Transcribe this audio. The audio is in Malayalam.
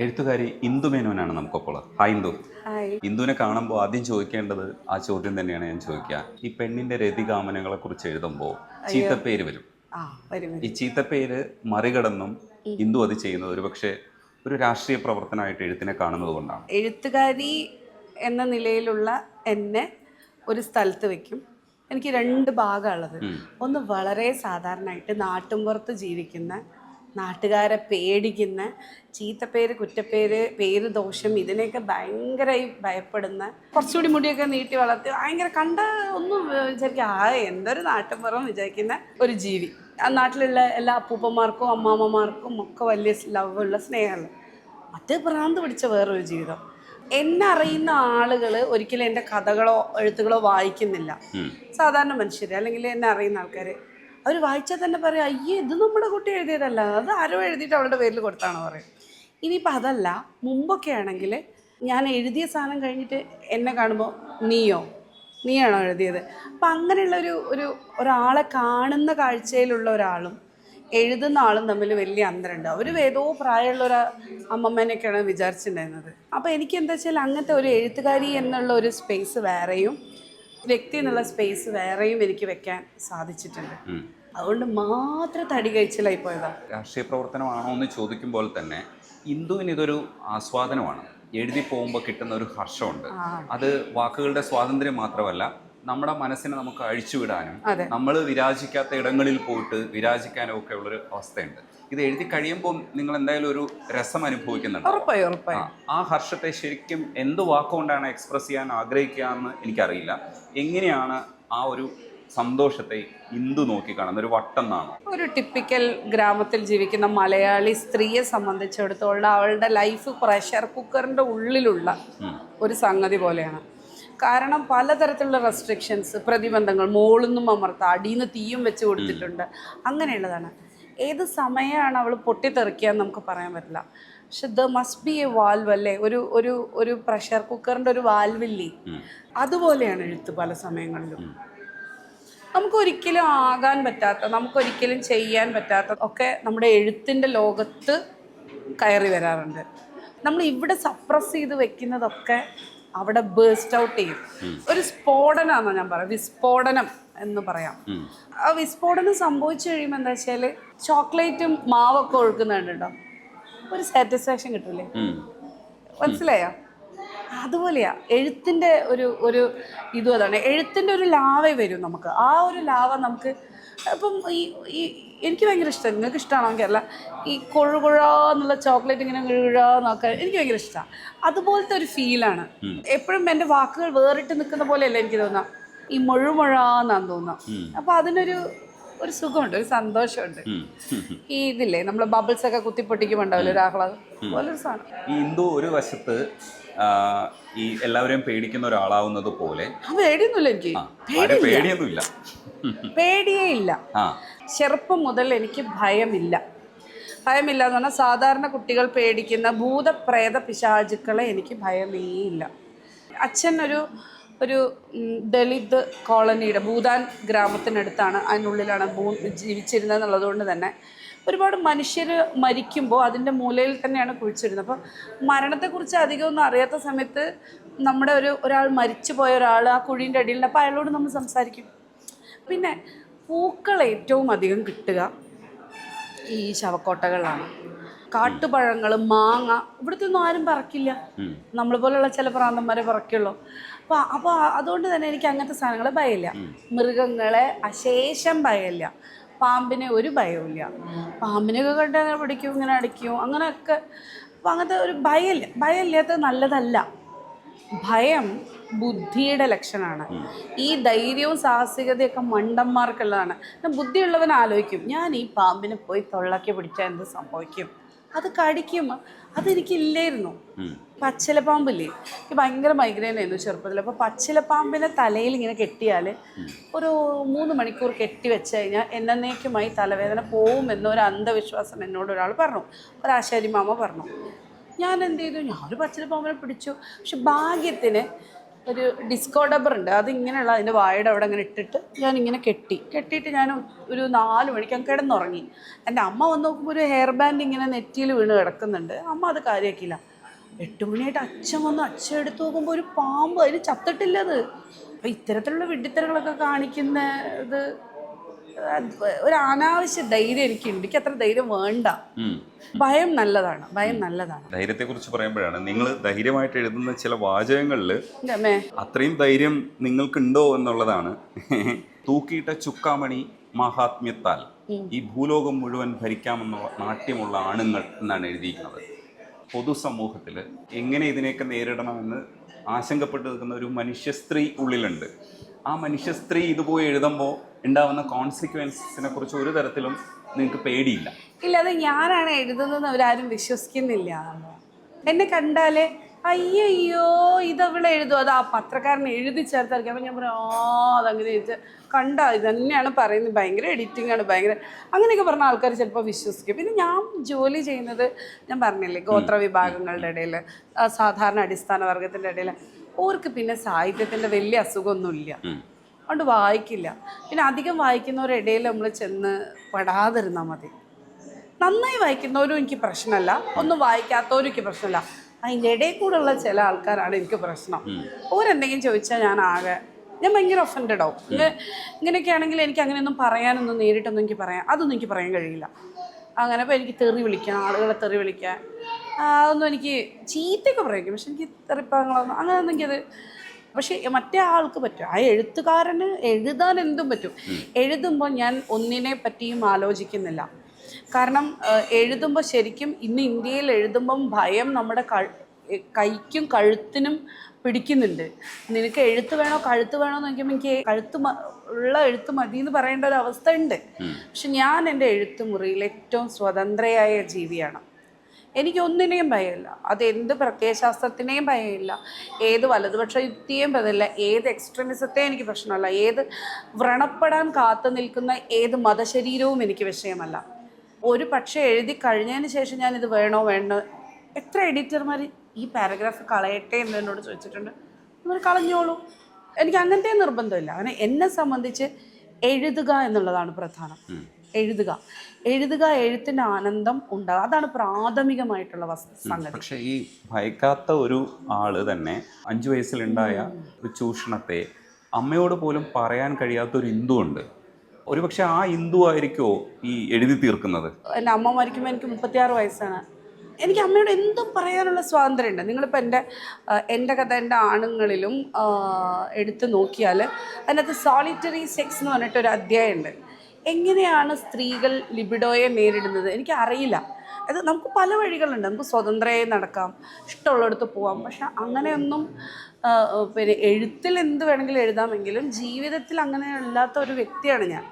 എഴുത്തുകാരി ഇന്ദു മേനോനാണ് നമുക്കൊപ്പോൾ. ഹായ് ഇന്ദു. ഹായ്. ഇന്ദുവിനെ കാണുമ്പോൾ ആദ്യം ചോദിക്കേണ്ടത് ആ ചോദ്യം തന്നെയാണ് ഞാൻ ചോദിക്കുക. ഈ പെണ്ണിന്റെ രതികാമനകളെ കുറിച്ച് എഴുതുമ്പോൾ ചീത്തപ്പേര് വരും. ഈ ചീത്തപ്പേര് മറികടന്നും ഇന്ദു അത് ചെയ്യുന്നത് ഒരുപക്ഷെ ഒരു രാഷ്ട്രീയ പ്രവർത്തനമായിട്ട് എഴുത്തിനെ കാണുന്നത് കൊണ്ടാണ്. എഴുത്തുകാരി എന്ന നിലയിലുള്ള എന്നെ ഒരു സ്ഥലത്ത് വെക്കും. എനിക്ക് രണ്ട് ഭാഗമുള്ളത്. ഒന്ന് വളരെ സാധാരണയായിട്ട് നാട്ടുമ്പുറത്ത് ജീവിക്കുന്ന, നാട്ടുകാരെ പേടിക്കുന്ന, ചീത്തപ്പേര്, കുറ്റപ്പേര്, പേര് ദോഷം ഇതിനെയൊക്കെ ഭയങ്കരമായി ഭയപ്പെടുന്ന, കുറച്ചുകൂടി മുടിയൊക്കെ നീട്ടി വളർത്തി ഭയങ്കര കണ്ട ഒന്നും വിചാരിക്കുക എന്തൊരു നാട്ടുമ്പുറം വിചാരിക്കുന്ന ഒരു ജീവി. ആ നാട്ടിലുള്ള എല്ലാ അപ്പൂപ്പന്മാർക്കും അമ്മാമ്മമാർക്കും ഒക്കെ വലിയ ലവുള്ള സ്നേഹമുള്ള, അത് ഭ്രാന്ത് പിടിച്ച വേറൊരു ജീവിതം. എന്നെ അറിയുന്ന ആളുകൾ ഒരിക്കലും എൻ്റെ കഥകളോ എഴുത്തുകളോ വായിക്കുന്നില്ല. സാധാരണ മനുഷ്യർ അല്ലെങ്കിൽ എന്നെ അറിയുന്ന ആൾക്കാർ അവർ വായിച്ചാൽ തന്നെ പറയും, അയ്യേ ഇത് നമ്മുടെ കുട്ടി എഴുതിയതല്ല, അത് ആരോ എഴുതിയിട്ട് അവളുടെ പേരിൽ കൊടുത്താണോ പറയും. ഇനിയിപ്പോൾ അതല്ല, മുമ്പൊക്കെ ആണെങ്കിൽ ഞാൻ എഴുതിയ സാധനം കഴിഞ്ഞിട്ട് എന്നെ കാണുമ്പോൾ നീയാണോ എഴുതിയത്. അപ്പം അങ്ങനെയുള്ള ഒരാളെ കാണുന്ന കാഴ്ചയിലുള്ള ഒരാളും എഴുതുന്ന ആളും തമ്മിൽ വലിയ അന്തരമുണ്ട്. അവർ ഏതോ പ്രായമുള്ള ഒരു അമ്മമ്മേനൊക്കെയാണ് വിചാരിച്ചിട്ടുണ്ടായിരുന്നത്. അപ്പോൾ എനിക്ക് എന്താ വെച്ചാൽ അങ്ങനത്തെ ഒരു എഴുത്തുകാരി എന്നുള്ള ഒരു സ്പേസ് വേറെയും വ്യക്തി എന്നുള്ള സ്പേസ് വേറെയും എനിക്ക് വെക്കാൻ സാധിച്ചിട്ടുണ്ട്. അതുകൊണ്ട് മാത്രം തടി കഴിച്ചിലായി പോയതാണ്. രാഷ്ട്രീയ പ്രവർത്തനമാണോ എന്ന് ചോദിക്കുമ്പോൾ തന്നെ ഇന്ദുവിന് ഇതൊരു ആസ്വാദനമാണ്. എഴുതി പോകുമ്പോൾ കിട്ടുന്ന ഒരു ഹർഷമുണ്ട്. അത് വാക്കുകളുടെ സ്വാതന്ത്ര്യം മാത്രമല്ല, നമ്മുടെ മനസ്സിനെ നമുക്ക് അഴിച്ചുവിടാനും നമ്മൾ വിരാജിക്കാത്ത ഇടങ്ങളിൽ പോയിട്ട് വിരാജിക്കാനും ഒക്കെ ഉള്ളൊരു അവസ്ഥയുണ്ട്. ഇത് എഴുതി കഴിയുമ്പോൾ നിങ്ങൾ എന്തായാലും ഒരു രസം അനുഭവിക്കുന്നുണ്ട്. ആ ഹർഷത്തെ ശരിക്കും എന്ത് വാക്കുകൊണ്ടാണ് എക്സ്പ്രസ് ചെയ്യാൻ ആഗ്രഹിക്കുക എന്ന് എനിക്കറിയില്ല. എങ്ങനെയാണ് ആ ഒരു സന്തോഷത്തെ ഇന്ദു നോക്കിക്കാണുന്നത്? ഒരു വട്ടം എന്നാണോ? ഒരു ടിപ്പിക്കൽ ഗ്രാമത്തിൽ ജീവിക്കുന്ന മലയാളി സ്ത്രീയെ സംബന്ധിച്ചിടത്തോളം അവളുടെ ലൈഫ് പ്രഷർ കുക്കറിൻ്റെ ഉള്ളിലുള്ള ഒരു സംഗതി പോലെയാണ്. കാരണം പലതരത്തിലുള്ള റെസ്ട്രിക്ഷൻസ്, പ്രതിബന്ധങ്ങൾ, മുകളിൽ നിന്നും അമർത്താം, അടിയിൽ നിന്ന് തീയും വെച്ച് കൊടുത്തിട്ടുണ്ട്. അങ്ങനെയുള്ളതാണ്. ഏത് സമയമാണ് അവൾ പൊട്ടിത്തെറിക്കുക എന്ന് നമുക്ക് പറയാൻ പറ്റില്ല. പക്ഷെ the must be A valve അല്ലേ, ഒരു പ്രഷർ കുക്കറിൻ്റെ ഒരു വാൽവില്ലേ, അതുപോലെയാണ് എഴുത്ത്. പല സമയങ്ങളിലും നമുക്കൊരിക്കലും ആകാൻ പറ്റാത്ത, നമുക്കൊരിക്കലും ചെയ്യാൻ പറ്റാത്ത ഒക്കെ നമ്മുടെ എഴുത്തിൻ്റെ ലോകത്ത് കയറി വരാറുണ്ട്. നമ്മൾ ഇവിടെ സപ്രസ് ചെയ്ത് വെക്കുന്നതൊക്കെ അവിടെ ബേസ്റ്റ് ഔട്ട് ചെയ്യും. ഒരു സ്ഫോടനമാണെന്ന് ഞാൻ പറയാം, വിസ്ഫോടനം എന്ന് പറയാം. ആ വിസ്ഫോടനം സംഭവിച്ചു കഴിയുമ്പോൾ എന്താ വെച്ചാൽ ചോക്ലേറ്റും മാവൊക്കെ ഒഴുക്കുന്നുണ്ടോ, ഒരു സാറ്റിസ്ഫാക്ഷൻ കിട്ടൂലേ? മനസ്സിലായോ? അതുപോലെയാ എഴുത്തിൻ്റെ ഒരു ഇതും അതാണ്. എഴുത്തിൻ്റെ ഒരു ലാവ വരും നമുക്ക്. ആ ഒരു ലാവ നമുക്ക് ഇപ്പം ഈ എനിക്ക് ഭയങ്കര ഇഷ്ടമാണ്. നിങ്ങൾക്ക് ഇഷ്ടമാണെങ്കിൽ അല്ല, ഈ കൊഴുകുഴ എന്നുള്ള ചോക്ലേറ്റ് ഇങ്ങനെ കൊഴുകുഴ നോക്കാൻ എനിക്ക് ഭയങ്കര ഇഷ്ടമാണ്. അതുപോലത്തെ ഒരു ഫീലാണ്. എപ്പോഴും എൻ്റെ വാക്കുകൾ വേറിട്ട് നിൽക്കുന്ന പോലെയല്ല എനിക്ക് തോന്നാം, ഈ മുഴുമുഴാന്നാന്ന് തോന്നാം. അപ്പം അതിനൊരു സുഖമുണ്ട്, ഒരു സന്തോഷമുണ്ട്. ഈ ഇതില്ലേ നമ്മൾ ബബിൾസ് ഒക്കെ കുത്തിപ്പൊട്ടിക്കുമ്പോണ്ടാവില്ല ഒരു ആഹ്ലാദം പോലൊരു സാധനം. ഈ ഇന്ദു ഒരു വശത്ത് ഈ എല്ലാവരെയും പേടിക്കുന്ന ഒരാളാവുന്നത് പോലെ പേടിയൊന്നുമില്ല. എനിക്ക് പേടിയൊന്നുമില്ല, പേടിയേ ഇല്ല. ചെറുപ്പം മുതൽ എനിക്ക് ഭയമില്ല എന്ന് പറഞ്ഞാൽ സാധാരണ കുട്ടികൾ പേടിക്കുന്ന ഭൂതപ്രേത പിശാചുക്കളെ എനിക്ക് ഭയമേ ഇല്ല. അച്ഛൻ ഒരു ദളിത് കോളനിയുടെ ഭൂതാൻ ഗ്രാമത്തിനടുത്താണ്, അതിനുള്ളിലാണ് ജീവിച്ചിരുന്നത് എന്നുള്ളതുകൊണ്ട് തന്നെ ഒരുപാട് മനുഷ്യർ മരിക്കുമ്പോൾ അതിൻ്റെ മൂലയിൽ തന്നെയാണ് കുഴിച്ചിരുന്നത്. അപ്പം മരണത്തെക്കുറിച്ച് അധികമൊന്നും അറിയാത്ത സമയത്ത് നമ്മുടെ ഒരാൾ മരിച്ചു പോയ ഒരാൾ ആ കുഴീൻ്റെ അടിയിൽ, അപ്പോൾ അയാളോട് നമ്മൾ സംസാരിക്കും. പിന്നെ പൂക്കൾ ഏറ്റവും അധികം കിട്ടുക ഈ ശവക്കോട്ടകളിലാണ്. കാട്ടുപഴങ്ങൾ, മാങ്ങ ഇവിടുത്തെ ഒന്നും ആരും പറക്കില്ല, നമ്മൾ പോലുള്ള ചില പ്രാന്തന്മാരെ പറക്കുള്ളൂ. അപ്പോൾ അതുകൊണ്ട് തന്നെ എനിക്ക് അങ്ങനത്തെ സാധനങ്ങളെ ഭയമില്ല. മൃഗങ്ങളെ അശേഷം ഭയമില്ല. പാമ്പിനെ ഒരു ഭയമില്ല. പാമ്പിനെയൊക്കെ കണ്ട് അങ്ങനെ പിടിക്കും, ഇങ്ങനെ അടിക്കും, അങ്ങനെയൊക്കെ. അപ്പോൾ അങ്ങനത്തെ ഒരു ഭയമില്ലാത്തത് നല്ലതല്ല. ഭയം ബുദ്ധിയുടെ ലക്ഷണമാണ്. ഈ ധൈര്യവും സാഹസികതയൊക്കെ മണ്ടന്മാർക്കുള്ളതാണ്. ബുദ്ധിയുള്ളവൻ ആലോചിക്കും, ഞാൻ ഈ പാമ്പിനെ പോയി തൊള്ളക്കി പിടിച്ചാൽ എന്ത് സംഭവിക്കും, അത് കടിക്കും. അതെനിക്കില്ലായിരുന്നു. പച്ചിലപ്പാമ്പില്ലേ, എനിക്ക് ഭയങ്കര മൈഗ്രെയിൻ ആയിരുന്നു ചെറുപ്പത്തിൽ. അപ്പോൾ പച്ചിലപ്പാമ്പിനെ തലയിൽ ഇങ്ങനെ കെട്ടിയാൽ ഒരു 3 മണിക്കൂർ കെട്ടി വെച്ച് കഴിഞ്ഞാൽ എന്നേക്കുമായി തലവേദന പോവുമെന്നൊരു അന്ധവിശ്വാസം എന്നോട് ഒരാൾ പറഞ്ഞു, ഒരാശാരി മാമ പറഞ്ഞു. ഞാൻ എന്ത് ചെയ്തു, ഞാനൊരു പച്ചിലപ്പാമ്പിനെ പിടിച്ചു. പക്ഷെ ഭാഗ്യത്തിന് ഒരു ഡിസ്കോ ഡബർ ഉണ്ട്, അതിങ്ങനെയുള്ള അതിൻ്റെ വായുടെ അവിടെ അങ്ങനെ ഇട്ടിട്ട് ഞാനിങ്ങനെ കെട്ടിയിട്ട് ഞാൻ ഒരു 4 മണിക്ക് അങ്ങ് കിടന്നുറങ്ങി. എൻ്റെ അമ്മ വന്ന് നോക്കുമ്പോൾ ഒരു ഹെയർ ബാൻഡ് ഇങ്ങനെ നെറ്റിയിൽ വീണ് കിടക്കുന്നുണ്ട്. അമ്മ അത് കാര്യമാക്കിയില്ല. 8 മണിയായിട്ട് അച്ഛൻ വന്നു. അച്ഛൻ എടുത്ത് നോക്കുമ്പോൾ ഒരു പാമ്പ്, അതിന് ചത്തിട്ടില്ല അത്. അപ്പം ഇത്തരത്തിലുള്ള വിഡ്ഢിത്തരങ്ങളൊക്കെ കാണിക്കുന്ന ഇത് ഒരു അനാവശ്യ ധൈര്യം എനിക്കുണ്ട്. എനിക്ക് അത്ര ധൈര്യം വേണ്ട. ഭയം നല്ലതാണ്, ഭയം നല്ലതാണ്. ധൈര്യത്തെക്കുറിച്ച് പറയുമ്പോഴാണ് നിങ്ങൾ ധൈര്യമായിട്ട് എഴുതുന്ന ചില വാചകങ്ങളിൽ അത്രയും ധൈര്യം നിങ്ങൾക്കുണ്ടോ എന്നുള്ളതാണ്. തൂക്കിയിട്ട ചുക്കാമണി മഹാത്മ്യത്താൽ ഈ ഭൂലോകം മുഴുവൻ ഭരിക്കാമെന്നുള്ള നാട്യമുള്ള ആണുങ്ങൾ എന്നാണ് എഴുതിയിരിക്കുന്നത്. പൊതുസമൂഹത്തിൽ എങ്ങനെ ഇതിനെയൊക്കെ നേരിടണമെന്ന് ആശങ്കപ്പെട്ട് നിൽക്കുന്ന ഒരു മനുഷ്യ സ്ത്രീ ഉള്ളിലുണ്ട്. ആ മനുഷ്യ സ്ത്രീ ഇത് പോയി എഴുതുമ്പോൾ ഉണ്ടാവുന്ന കോൺസിക്വൻസിനെ കുറിച്ച് ഒരു തരത്തിലും നിങ്ങൾക്ക് പേടിയില്ല? ഇല്ല, അത് ഞാനാണ് എഴുതുന്നതെന്ന് അവരാരും വിശ്വസിക്കുന്നില്ല. എന്നെ കണ്ടാലേ അയ്യോ ഇതവളെ എഴുതും, അത് ആ പത്രക്കാരൻ എഴുതി ചേർത്തിറക്കി. അപ്പം ഞാൻ പറയാം അതങ്ങനെ എഴുതി കണ്ട ഇത് തന്നെയാണ് പറയുന്നത്, ഭയങ്കര എഡിറ്റിംഗ് ആണ്, ഭയങ്കര അങ്ങനെയൊക്കെ പറഞ്ഞ ആൾക്കാർ ചിലപ്പോൾ വിശ്വസിക്കും. പിന്നെ ഞാൻ ജോലി ചെയ്യുന്നത് ഞാൻ പറഞ്ഞില്ലേ ഗോത്ര വിഭാഗങ്ങളുടെ ഇടയിൽ, സാധാരണ അടിസ്ഥാന വർഗത്തിൻ്റെ ഇടയിൽ, ഓർക്ക് പിന്നെ സാഹിത്യത്തിൻ്റെ വലിയ അസുഖമൊന്നുമില്ല, അതുകൊണ്ട് വായിക്കില്ല. പിന്നെ അധികം വായിക്കുന്നവരിടയിൽ നമ്മൾ ചെന്ന് പെടാതിരുന്നാൽ മതി. നന്നായി വായിക്കുന്നവരും എനിക്ക് പ്രശ്നമല്ല, ഒന്നും വായിക്കാത്തവരും എനിക്ക് പ്രശ്നമല്ല. അതിൻ്റെ ഇടയിൽ കൂടെ ഉള്ള ചില ആൾക്കാരാണ് എനിക്ക് പ്രശ്നം. ഓരെന്തെങ്കിലും ചോദിച്ചാൽ ഞാൻ ഭയങ്കര ഒഫൻഡഡ് ആവും. ഇങ്ങനെയൊക്കെ ആണെങ്കിൽ എനിക്ക് അങ്ങനെയൊന്നും പറയാനൊന്നും നേരിട്ടൊന്നും അതൊന്നും എനിക്ക് പറയാൻ കഴിയില്ല. അങ്ങനെ ഇപ്പോൾ എനിക്ക് തെറി വിളിക്കാൻ, ആളുകളെ തെറി വിളിക്കാൻ, അതൊന്നും എനിക്ക് ചീത്തയൊക്കെ പറയും. പക്ഷെ എനിക്ക് തെറിപ്പങ്ങളൊന്നും അങ്ങനെയൊന്നും എനിക്കത്, പക്ഷേ മറ്റേ ആൾക്ക് പറ്റും. ആ എഴുത്തുകാരന് എഴുതാൻ എന്തും പറ്റും. എഴുതുമ്പോൾ ഞാൻ ഒന്നിനെ പറ്റിയും ആലോചിക്കുന്നില്ല. കാരണം എഴുതുമ്പോൾ ശരിക്കും ഇന്ന് ഇന്ത്യയിൽ എഴുതുമ്പം ഭയം നമ്മുടെ കൈക്കും കഴുത്തിനും പിടിക്കുന്നുണ്ട്. നിനക്ക് എഴുത്ത് വേണോ കഴുത്ത് വേണോ എന്ന് നോക്കുമ്പോൾ എനിക്ക് ഉള്ള എഴുത്ത് മതി എന്ന് പറയേണ്ട ഒരു അവസ്ഥ ഉണ്ട്. പക്ഷെ ഞാൻ എൻ്റെ എഴുത്ത് മുറിയിൽ ഏറ്റവും സ്വതന്ത്രയായ ജീവിയാണ്. എനിക്കൊന്നിനെയും ഭയമില്ല. അതെന്ത് പ്രത്യയശാസ്ത്രത്തിനെയും ഭയമില്ല, ഏത് വലതുപക്ഷ യുക്തിയെയും ഭയമില്ല, ഏത് എക്സ്ട്രീമിസത്തെയും എനിക്ക് പ്രശ്നമല്ല, ഏത് വ്രണപ്പെടാൻ കാത്തു നിൽക്കുന്ന ഏത് മതശരീരവും എനിക്ക് വിഷയമല്ല. ഒരു പക്ഷേ എഴുതി കഴിഞ്ഞതിന് ശേഷം ഞാനിത് വേണോ എത്ര എഡിറ്റർമാർ ഈ പാരഗ്രാഫ് കളയട്ടെ എന്ന് എന്നോട് ചോദിച്ചിട്ടുണ്ട്. നിങ്ങൾ കളഞ്ഞോളൂ, എനിക്ക് അങ്ങനത്തെ നിർബന്ധമില്ല. അങ്ങനെ എന്നെ സംബന്ധിച്ച് എഴുതുക എന്നുള്ളതാണ് പ്രധാനം. എഴുതുക എഴുത്തിൻ്റെ ആനന്ദം ഉണ്ടാകുക, അതാണ് പ്രാഥമികമായിട്ടുള്ള സംഗതി. പക്ഷേ ഈ ഭയക്കാത്ത ഒരു ആള് തന്നെ 5 വയസ്സിലുണ്ടായ ഒരു ചൂഷണത്തെ അമ്മയോട് പോലും പറയാൻ കഴിയാത്തൊരു ഹിന്ദു ഉണ്ട്. ഒരുപക്ഷെ ആ ഹിന്ദു ആയിരിക്കുമോ ഈ എഴുതി തീർക്കുന്നത്? എൻ്റെ അമ്മ മരിക്കുമ്പോൾ എനിക്ക് 36 വയസ്സാണ്. എനിക്ക് അമ്മയോട് എന്തും പറയാനുള്ള സ്വാതന്ത്ര്യമുണ്ട്. നിങ്ങളിപ്പോൾ എൻ്റെ കഥ എൻ്റെ ആണുങ്ങളിലും എടുത്ത് നോക്കിയാൽ അതിനകത്ത് സോളിറ്ററി സെക്സ് എന്ന് പറഞ്ഞിട്ടൊരു അധ്യായമുണ്ട്. എങ്ങനെയാണ് സ്ത്രീകൾ ലിബിഡോയെ നേരിടുന്നത് എനിക്കറിയില്ല. അത് നമുക്ക് പല വഴികളുണ്ട്. നമുക്ക് സ്വതന്ത്രമായി നടക്കാം, ഇഷ്ടമുള്ളിടത്ത് പോവാം. പക്ഷെ അങ്ങനെയൊന്നും പിന്നെ എഴുത്തിൽ എന്ത് വേണമെങ്കിലും എഴുതാമെങ്കിലും ജീവിതത്തിൽ അങ്ങനെ അല്ലാത്ത ഒരു വ്യക്തിയാണ് ഞാൻ.